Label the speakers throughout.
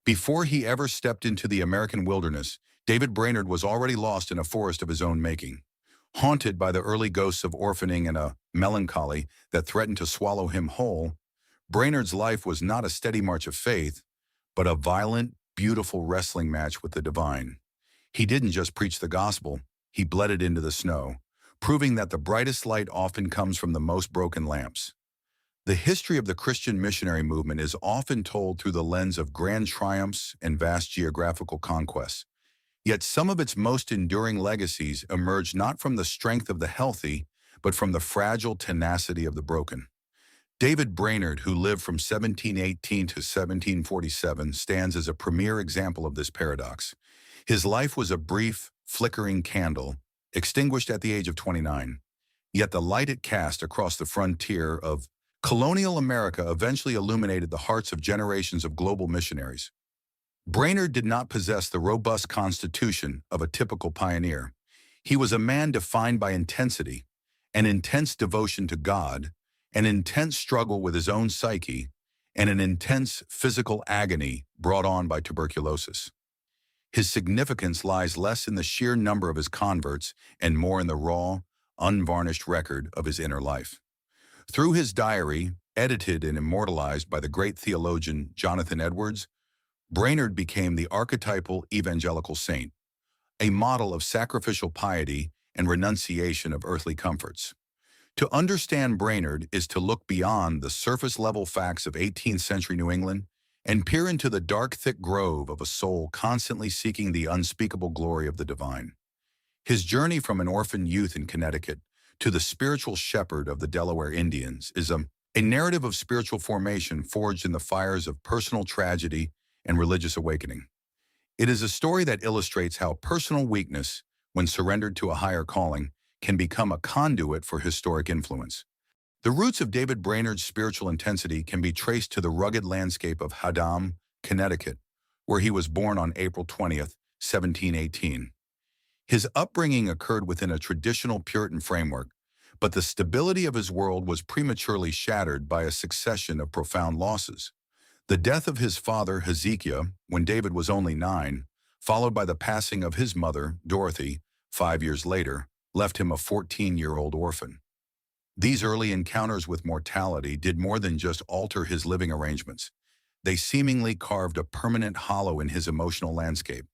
Speaker 1: Before he ever stepped into the American wilderness, David Brainerd was already lost in a forest of his own making. Haunted by the early ghosts of orphaning and a melancholy that threatened to swallow him whole, Brainerd's life was not a steady march of faith, but a violent, beautiful wrestling match with the divine. He didn't just preach the gospel, he bled it into the snow, proving that the brightest light often comes from the most broken lamps. The history of the Christian missionary movement is often told through the lens of grand triumphs and vast geographical conquests. Yet some of its most enduring legacies emerge not from the strength of the healthy, but from the fragile tenacity of the broken. David Brainerd, who lived from 1718 to 1747, stands as a premier example of this paradox. His life was a brief, flickering candle, extinguished at the age of 29. Yet the light it cast across the frontier of colonial America eventually illuminated the hearts of generations of global missionaries. Brainerd did not possess the robust constitution of a typical pioneer. He was a man defined by intensity, an intense devotion to God, an intense struggle with his own psyche, and an intense physical agony brought on by tuberculosis. His significance lies less in the sheer number of his converts and more in the raw, unvarnished record of his inner life. Through his diary, edited and immortalized by the great theologian Jonathan Edwards, Brainerd became the archetypal evangelical saint, a model of sacrificial piety and renunciation of earthly comforts. To understand Brainerd is to look beyond the surface-level facts of 18th century New England and peer into the dark, thick grove of a soul constantly seeking the unspeakable glory of the divine. His journey from an orphan youth in Connecticut to the spiritual shepherd of the Delaware Indians is a narrative of spiritual formation forged in the fires of personal tragedy and religious awakening. It is a story that illustrates how personal weakness, when surrendered to a higher calling, can become a conduit for historic influence. The roots of David Brainerd's spiritual intensity can be traced to the rugged landscape of Haddam, Connecticut, where he was born on April 20th, 1718. His upbringing occurred within a traditional Puritan framework, but the stability of his world was prematurely shattered by a succession of profound losses. The death of his father, Hezekiah, when David was only 9, followed by the passing of his mother, Dorothy, 5 years later, left him a 14-year-old orphan. These early encounters with mortality did more than just alter his living arrangements. They seemingly carved a permanent hollow in his emotional landscape.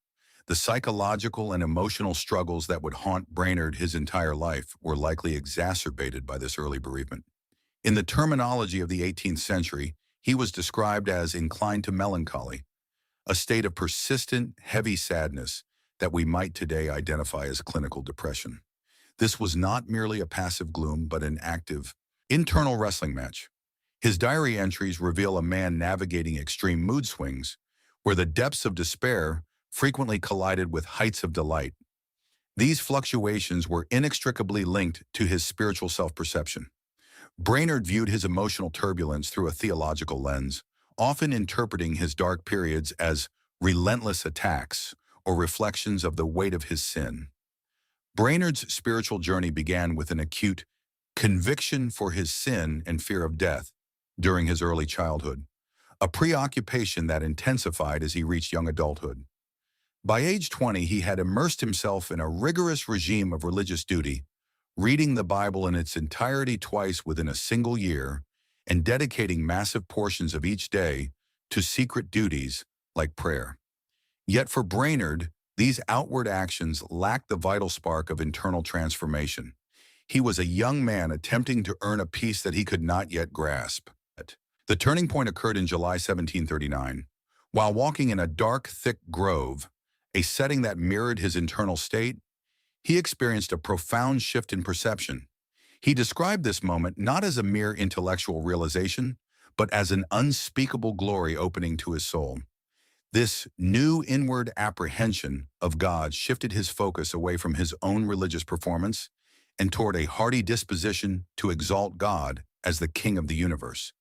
Speaker 1: The psychological and emotional struggles that would haunt Brainerd his entire life were likely exacerbated by this early bereavement. In the terminology of the 18th century, he was described as inclined to melancholy, a state of persistent, heavy sadness that we might today identify as clinical depression. This was not merely a passive gloom, but an active, internal wrestling match. His diary entries reveal a man navigating extreme mood swings, where the depths of despair frequently collided with heights of delight. These fluctuations were inextricably linked to his spiritual self-perception. Brainerd viewed his emotional turbulence through a theological lens, often interpreting his dark periods as relentless attacks or reflections of the weight of his sin. Brainerd's spiritual journey began with an acute conviction for his sin and fear of death during his early childhood, a preoccupation that intensified as he reached young adulthood. By age 20, he had immersed himself in a rigorous regime of religious duty, reading the Bible in its entirety twice within a single year, and dedicating massive portions of each day to secret duties like prayer. Yet for Brainerd, these outward actions lacked the vital spark of internal transformation. He was a young man attempting to earn a peace that he could not yet grasp. The turning point occurred in July 1739. While walking in a dark, thick grove, a setting that mirrored his internal state, he experienced a profound shift in perception. He described this moment not as a mere intellectual realization, but as an unspeakable glory opening to his soul. This new inward apprehension of God shifted his focus away from his own religious performance and toward a hearty disposition to exalt God as the King of the universe.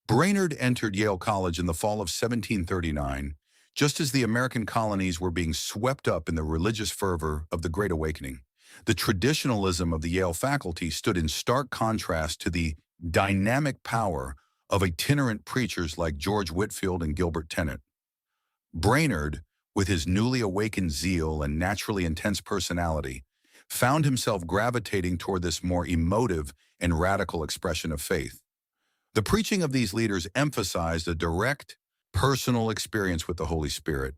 Speaker 1: Brainerd entered Yale College in the fall of 1739, just as the American colonies were being swept up in the religious fervor of the Great Awakening. The traditionalism of the Yale faculty stood in stark contrast to the dynamic power of itinerant preachers like George Whitefield and Gilbert Tennant. Brainerd, with his newly awakened zeal and naturally intense personality, found himself gravitating toward this more emotive and radical expression of faith. The preaching of these leaders emphasized a direct, personal experience with the Holy Spirit,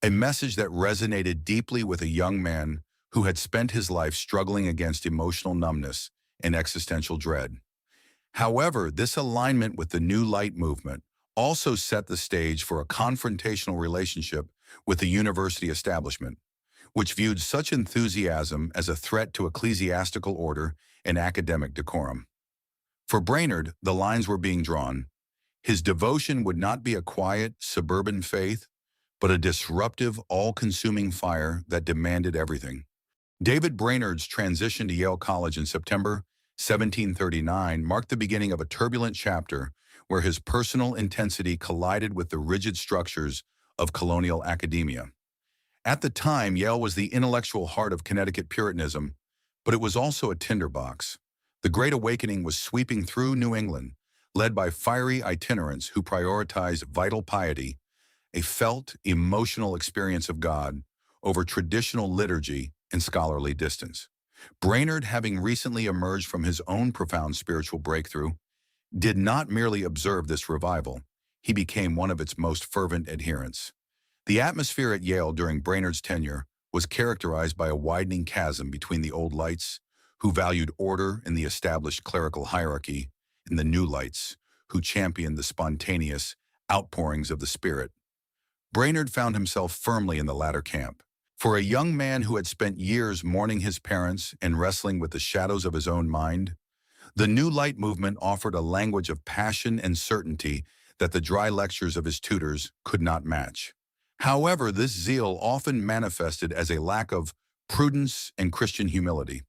Speaker 1: a message that resonated deeply with a young man who had spent his life struggling against emotional numbness and existential dread. However, this alignment with the New Light movement also set the stage for a confrontational relationship with the university establishment, which viewed such enthusiasm as a threat to ecclesiastical order and academic decorum. For Brainerd, the lines were being drawn. His devotion would not be a quiet, suburban faith, but a disruptive, all-consuming fire that demanded everything. David Brainerd's transition to Yale College in September 1739 marked the beginning of a turbulent chapter where his personal intensity collided with the rigid structures of colonial academia. At the time, Yale was the intellectual heart of Connecticut Puritanism, but it was also a tinderbox. The Great Awakening was sweeping through New England, led by fiery itinerants who prioritized vital piety, a felt, emotional experience of God, over traditional liturgy and scholarly distance. Brainerd, having recently emerged from his own profound spiritual breakthrough, did not merely observe this revival, he became one of its most fervent adherents. The atmosphere at Yale during Brainerd's tenure was characterized by a widening chasm between the old lights, who valued order in the established clerical hierarchy, and the new lights, who championed the spontaneous outpourings of the Spirit. Brainerd found himself firmly in the latter camp. For a young man who had spent years mourning his parents and wrestling with the shadows of his own mind, the New Light movement offered a language of passion and certainty that the dry lectures of his tutors could not match. However, this zeal often manifested as a lack of prudence and Christian humility.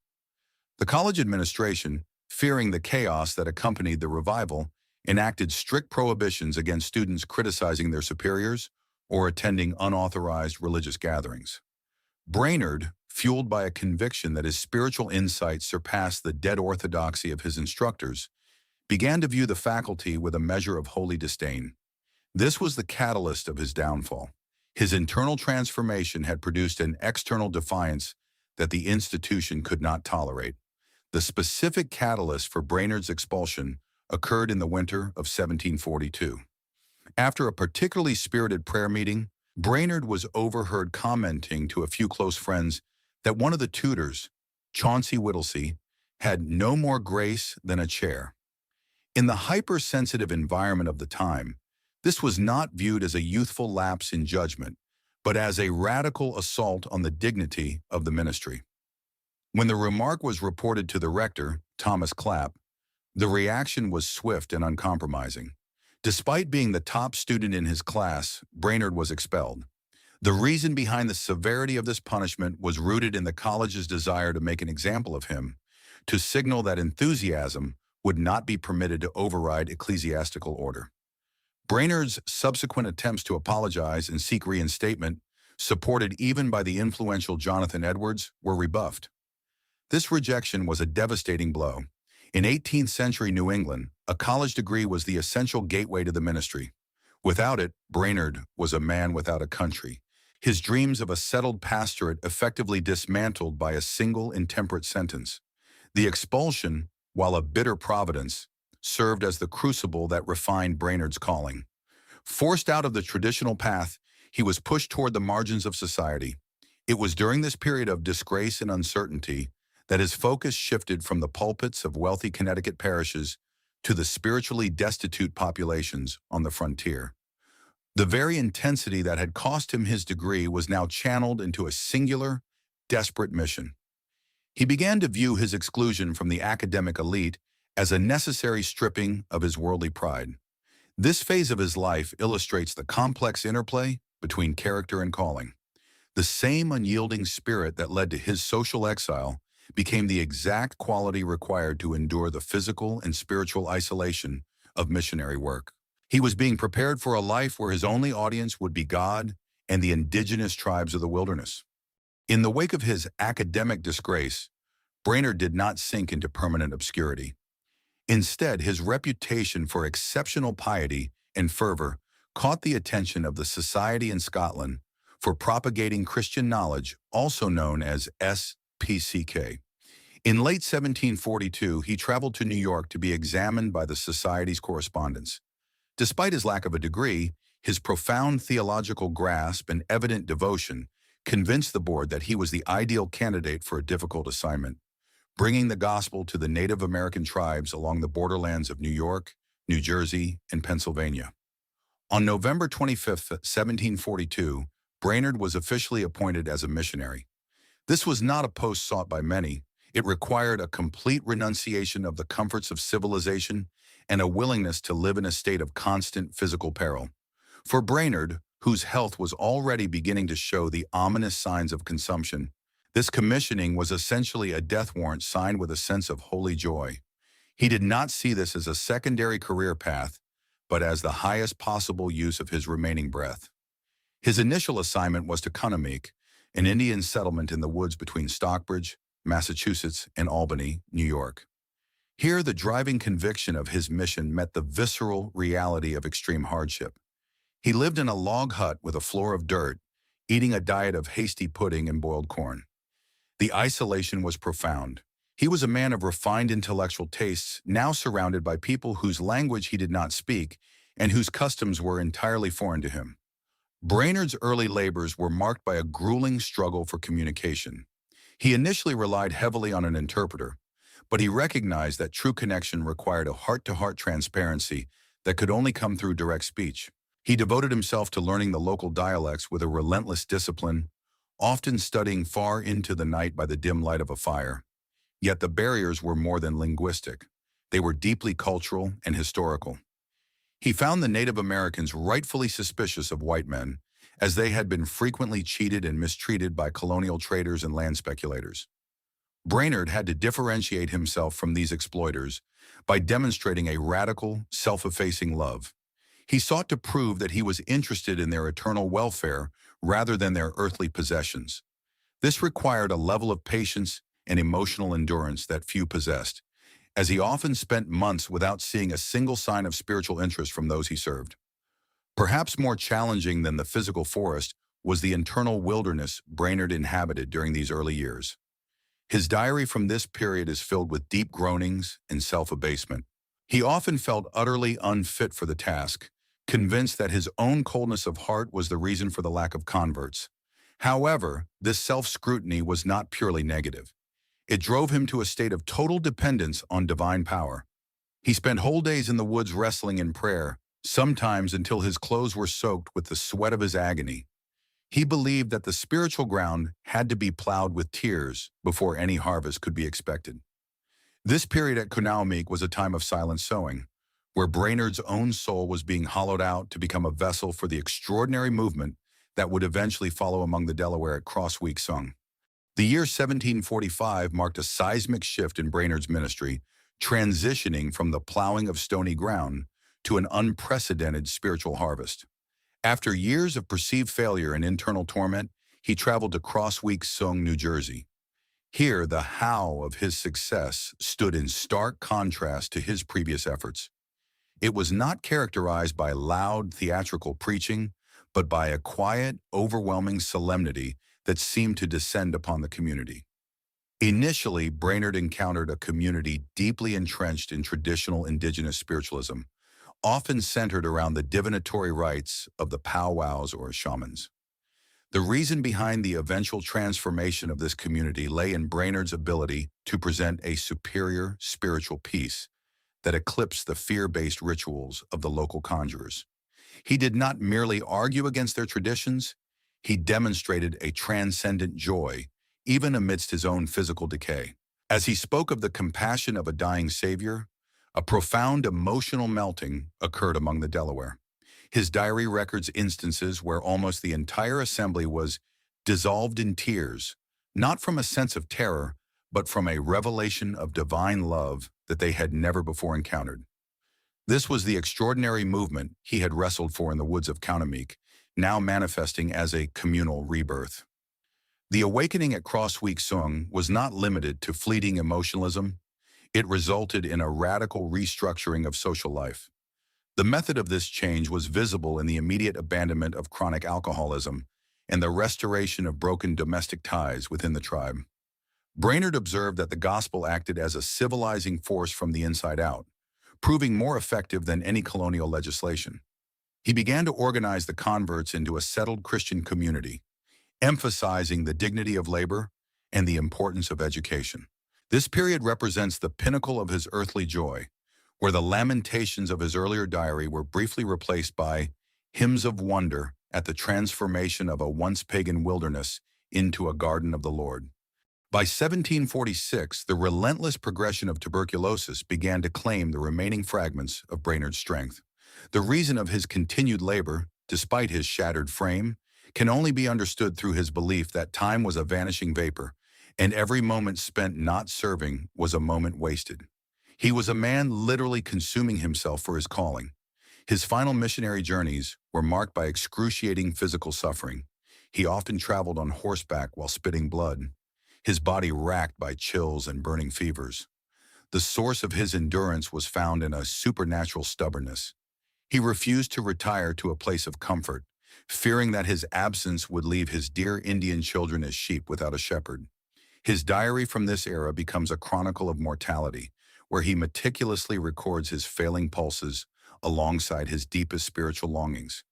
Speaker 1: The college administration, fearing the chaos that accompanied the revival, enacted strict prohibitions against students criticizing their superiors or attending unauthorized religious gatherings. Brainerd, fueled by a conviction that his spiritual insight surpassed the dead orthodoxy of his instructors, began to view the faculty with a measure of holy disdain. This was the catalyst of his downfall. His internal transformation had produced an external defiance that the institution could not tolerate. The specific catalyst for Brainerd's expulsion occurred in the winter of 1742. After a particularly spirited prayer meeting, Brainerd was overheard commenting to a few close friends that one of the tutors, Chauncey Whittlesey, had no more grace than a chair. In the hypersensitive environment of the time, this was not viewed as a youthful lapse in judgment, but as a radical assault on the dignity of the ministry. When the remark was reported to the rector, Thomas Clapp, the reaction was swift and uncompromising. Despite being the top student in his class, Brainerd was expelled. The reason behind the severity of this punishment was rooted in the college's desire to make an example of him, to signal that enthusiasm would not be permitted to override ecclesiastical order. Brainerd's subsequent attempts to apologize and seek reinstatement, supported even by the influential Jonathan Edwards, were rebuffed. This rejection was a devastating blow. In 18th century New England, a college degree was the essential gateway to the ministry. Without it, Brainerd was a man without a country, his dreams of a settled pastorate effectively dismantled by a single intemperate sentence. The expulsion, while a bitter providence, served as the crucible that refined Brainerd's calling. Forced out of the traditional path, he was pushed toward the margins of society. It was during this period of disgrace and uncertainty that his focus shifted from the pulpits of wealthy Connecticut parishes to the spiritually destitute populations on the frontier. The very intensity that had cost him his degree was now channeled into a singular, desperate mission. He began to view his exclusion from the academic elite as a necessary stripping of his worldly pride. This phase of his life illustrates the complex interplay between character and calling. The same unyielding spirit that led to his social exile became the exact quality required to endure the physical and spiritual isolation of missionary work. He was being prepared for a life where his only audience would be God and the indigenous tribes of the wilderness. In the wake of his academic disgrace, Brainerd did not sink into permanent obscurity. Instead, his reputation for exceptional piety and fervor caught the attention of the Society in Scotland for Propagating Christian Knowledge, also known as SPCK. In late 1742, he traveled to New York to be examined by the Society's correspondents. Despite his lack of a degree, his profound theological grasp and evident devotion convinced the board that he was the ideal candidate for a difficult assignment, bringing the gospel to the Native American tribes along the borderlands of New York, New Jersey, and Pennsylvania. On November 25, 1742, Brainerd was officially appointed as a missionary. This was not a post sought by many. It required a complete renunciation of the comforts of civilization and a willingness to live in a state of constant physical peril. For Brainerd, whose health was already beginning to show the ominous signs of consumption, this commissioning was essentially a death warrant signed with a sense of holy joy. He did not see this as a secondary career path, but as the highest possible use of his remaining breath. His initial assignment was to Connecticut, an Indian settlement in the woods between Stockbridge, Massachusetts, and Albany, New York. Here, the driving conviction of his mission met the visceral reality of extreme hardship. He lived in a log hut with a floor of dirt, eating a diet of hasty pudding and boiled corn. The isolation was profound. He was a man of refined intellectual tastes, now surrounded by people whose language he did not speak and whose customs were entirely foreign to him. Brainerd's early labors were marked by a grueling struggle for communication. He initially relied heavily on an interpreter, but he recognized that true connection required a heart-to-heart transparency that could only come through direct speech. He devoted himself to learning the local dialects with a relentless discipline, often studying far into the night by the dim light of a fire. Yet the barriers were more than linguistic. They were deeply cultural and historical. He found the Native Americans rightfully suspicious of white men, as they had been frequently cheated and mistreated by colonial traders and land speculators. Brainerd had to differentiate himself from these exploiters by demonstrating a radical, self-effacing love. He sought to prove that he was interested in their eternal welfare rather than their earthly possessions. This required a level of patience and emotional endurance that few possessed, as he often spent months without seeing a single sign of spiritual interest from those he served. Perhaps more challenging than the physical forest was the internal wilderness Brainerd inhabited during these early years. His diary from this period is filled with deep groanings and self-abasement. He often felt utterly unfit for the task, convinced that his own coldness of heart was the reason for the lack of converts. However, this self-scrutiny was not purely negative. It drove him to a state of total dependence on divine power. He spent whole days in the woods wrestling in prayer, sometimes until his clothes were soaked with the sweat of his agony. He believed that the spiritual ground had to be plowed with tears before any harvest could be expected. This period at Connecticut was a time of silent sowing, where Brainerd's own soul was being hollowed out to become a vessel for the extraordinary movement that would eventually follow among the Delaware at Crossweeksung. The year 1745 marked a seismic shift in Brainerd's ministry, transitioning from the plowing of stony ground to an unprecedented spiritual harvest. After years of perceived failure and internal torment, he traveled to Crossweeksung, New Jersey. Here, the how of his success stood in stark contrast to his previous efforts. It was not characterized by loud theatrical preaching, but by a quiet, overwhelming solemnity that seemed to descend upon the community. Initially, Brainerd encountered a community deeply entrenched in traditional indigenous spiritualism, often centered around the divinatory rites of the powwows or shamans. The reason behind the eventual transformation of this community lay in Brainerd's ability to present a superior spiritual peace that eclipsed the fear-based rituals of the local conjurers. He did not merely argue against their traditions, he demonstrated a transcendent joy, even amidst his own physical decay. As he spoke of the compassion of a dying Savior, a profound emotional melting occurred among the Delaware. His diary records instances where almost the entire assembly was dissolved in tears, not from a sense of terror, but from a revelation of divine love that they had never before encountered. This was the extraordinary movement he had wrestled for in the woods of Connecticut, now manifesting as a communal rebirth. The awakening at Crossweeksung was not limited to fleeting emotionalism. It resulted in a radical restructuring of social life. The method of this change was visible in the immediate abandonment of chronic alcoholism and the restoration of broken domestic ties within the tribe. Brainerd observed that the gospel acted as a civilizing force from the inside out, proving more effective than any colonial legislation. He began to organize the converts into a settled Christian community, emphasizing the dignity of labor and the importance of education. This period represents the pinnacle of his earthly joy, where the lamentations of his earlier diary were briefly replaced by hymns of wonder at the transformation of a once pagan wilderness into a garden of the Lord. By 1746, the relentless progression of tuberculosis began to claim the remaining fragments of Brainerd's strength. The reason of his continued labor, despite his shattered frame, can only be understood through his belief that time was a vanishing vapor, and every moment spent not serving was a moment wasted. He was a man literally consuming himself for his calling. His final missionary journeys were marked by excruciating physical suffering. He often traveled on horseback while spitting blood, his body racked by chills and burning fevers. The source of his endurance was found in a supernatural stubbornness. He refused to retire to a place of comfort, fearing that his absence would leave his dear Indian children as sheep without a shepherd. His diary from this era becomes a chronicle of mortality, where he meticulously records his failing pulses alongside his deepest spiritual longings.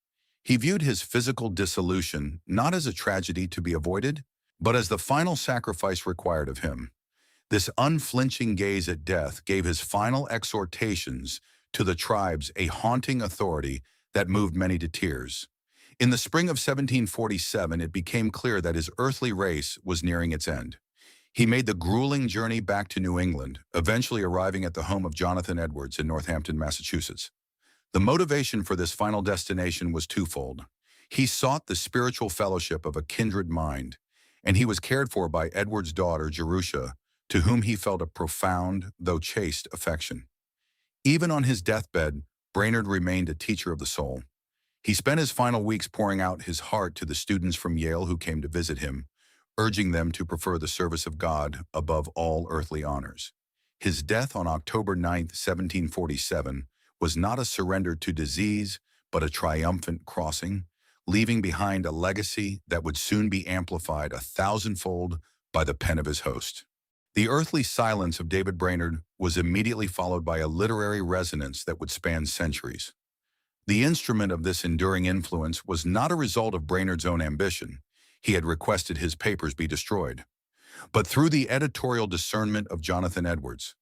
Speaker 1: He viewed his physical dissolution not as a tragedy to be avoided, but as the final sacrifice required of him. This unflinching gaze at death gave his final exhortations to the tribes a haunting authority that moved many to tears. In the spring of 1747, it became clear that his earthly race was nearing its end. He made the grueling journey back to New England, eventually arriving at the home of Jonathan Edwards in Northampton, Massachusetts. The motivation for this final destination was twofold. He sought the spiritual fellowship of a kindred mind, and he was cared for by Edward's daughter, Jerusha, to whom he felt a profound, though chaste, affection. Even on his deathbed, Brainerd remained a teacher of the soul. He spent his final weeks pouring out his heart to the students from Yale who came to visit him, urging them to prefer the service of God above all earthly honors. His death on October 9, 1747, was not a surrender to disease, but a triumphant crossing, leaving behind a legacy that would soon be amplified 1,000-fold by the pen of his host. The earthly silence of David Brainerd was immediately followed by a literary resonance that would span centuries. The instrument of this enduring influence was not a result of Brainerd's own ambition. He had requested his papers be destroyed, but through the editorial discernment of Jonathan Edwards.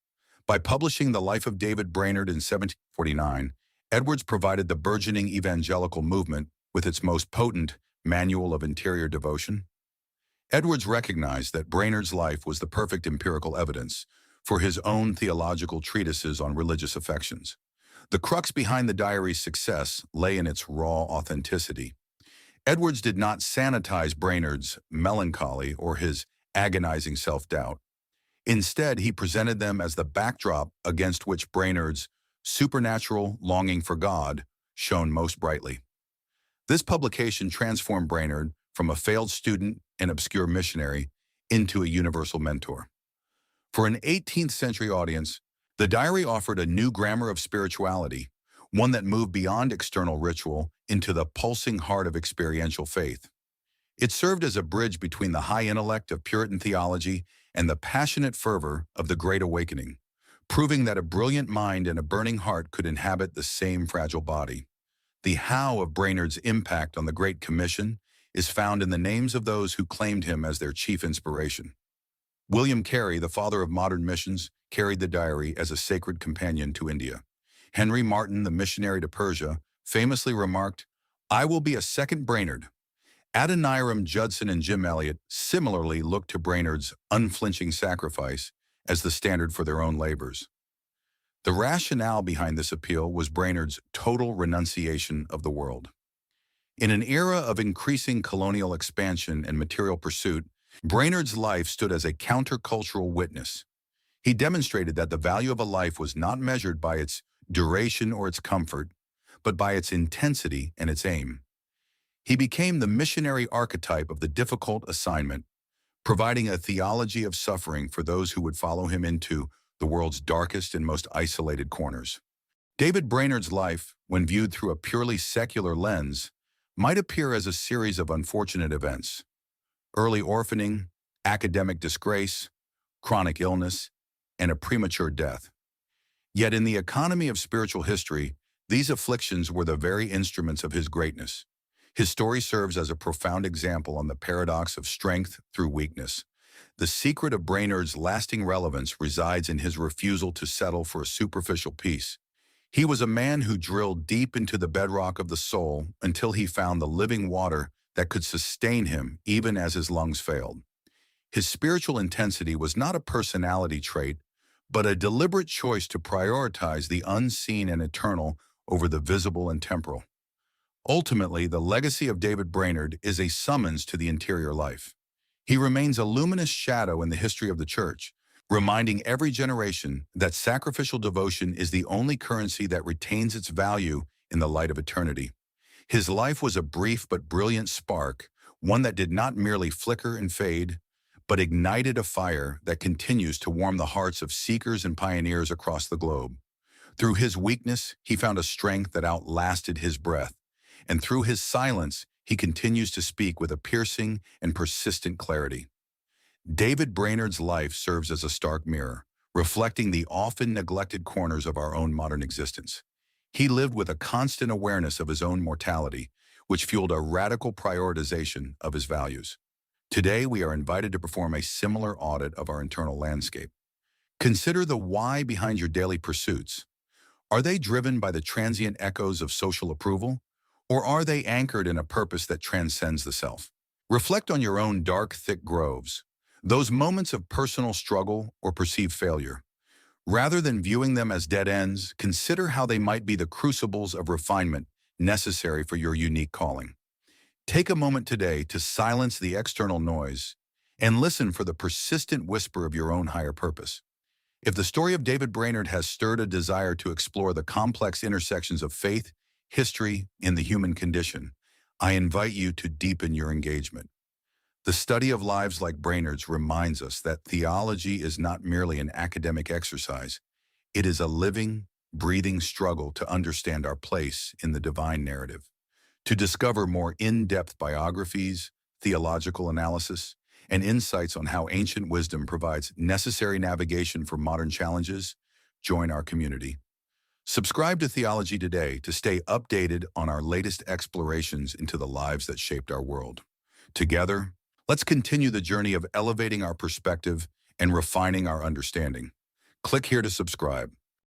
Speaker 1: By publishing The Life of David Brainerd in 1749, Edwards provided the burgeoning evangelical movement with its most potent manual of interior devotion. Edwards recognized that Brainerd's life was the perfect empirical evidence for his own theological treatises on religious affections. The crux behind the diary's success lay in its raw authenticity. Edwards did not sanitize Brainerd's melancholy or his agonizing self-doubt. Instead, he presented them as the backdrop against which Brainerd's supernatural longing for God shone most brightly. This publication transformed Brainerd from a failed student and obscure missionary into a universal mentor. For an 18th century audience, the diary offered a new grammar of spirituality, one that moved beyond external ritual into the pulsing heart of experiential faith. It served as a bridge between the high intellect of Puritan theology and the passionate fervor of the Great Awakening, proving that a brilliant mind and a burning heart could inhabit the same fragile body. The how of Brainerd's impact on the Great Commission is found in the names of those who claimed him as their chief inspiration. William Carey, the father of modern missions, carried the diary as a sacred companion to India. Henry Martyn, the missionary to Persia, famously remarked, "I will be a second Brainerd." Adoniram Judson and Jim Elliot similarly looked to Brainerd's unflinching sacrifice as the standard for their own labors. The rationale behind this appeal was Brainerd's total renunciation of the world. In an era of increasing colonial expansion and material pursuit, Brainerd's life stood as a countercultural witness. He demonstrated that the value of a life was not measured by its duration or its comfort, but by its intensity and its aim. He became the missionary archetype of the difficult assignment, providing a theology of suffering for those who would follow him into the world's darkest and most isolated corners. David Brainerd's life, when viewed through a purely secular lens, might appear as a series of unfortunate events: early orphaning, academic disgrace, chronic illness, and a premature death. Yet in the economy of spiritual history, these afflictions were the very instruments of his greatness. His story serves as a profound example on the paradox of strength through weakness. The secret of Brainerd's lasting relevance resides in his refusal to settle for a superficial peace. He was a man who drilled deep into the bedrock of the soul until he found the living water that could sustain him even as his lungs failed. His spiritual intensity was not a personality trait, but a deliberate choice to prioritize the unseen and eternal over the visible and temporal. Ultimately, the legacy of David Brainerd is a summons to the interior life. He remains a luminous shadow in the history of the Church, reminding every generation that sacrificial devotion is the only currency that retains its value in the light of eternity. His life was a brief but brilliant spark, one that did not merely flicker and fade, but ignited a fire that continues to warm the hearts of seekers and pioneers across the globe. Through his weakness, he found a strength that outlasted his breath, and through his silence, he continues to speak with a piercing and persistent clarity. David Brainerd's life serves as a stark mirror, reflecting the often neglected corners of our own modern existence. He lived with a constant awareness of his own mortality, which fueled a radical prioritization of his values. Today, we are invited to perform a similar audit of our internal landscape. Consider the why behind your daily pursuits. Are they driven by the transient echoes of social approval, or are they anchored in a purpose that transcends the self? Reflect on your own dark, thick groves, those moments of personal struggle or perceived failure. Rather than viewing them as dead ends, consider how they might be the crucibles of refinement necessary for your unique calling. Take a moment today to silence the external noise and listen for the persistent whisper of your own higher purpose. If the story of David Brainerd has stirred a desire to explore the complex intersections of faith, history, and the human condition, I invite you to deepen your engagement. The study of lives like Brainerd's reminds us that theology is not merely an academic exercise. It is a living, breathing struggle to understand our place in the divine narrative. To discover more in-depth biographies, theological analysis, and insights on how ancient wisdom provides necessary navigation for modern challenges, join our community. Subscribe to Theology today to stay updated on our latest explorations into the lives that shaped our world. Together, let's continue the journey of elevating our perspective and refining our understanding. Click here to subscribe.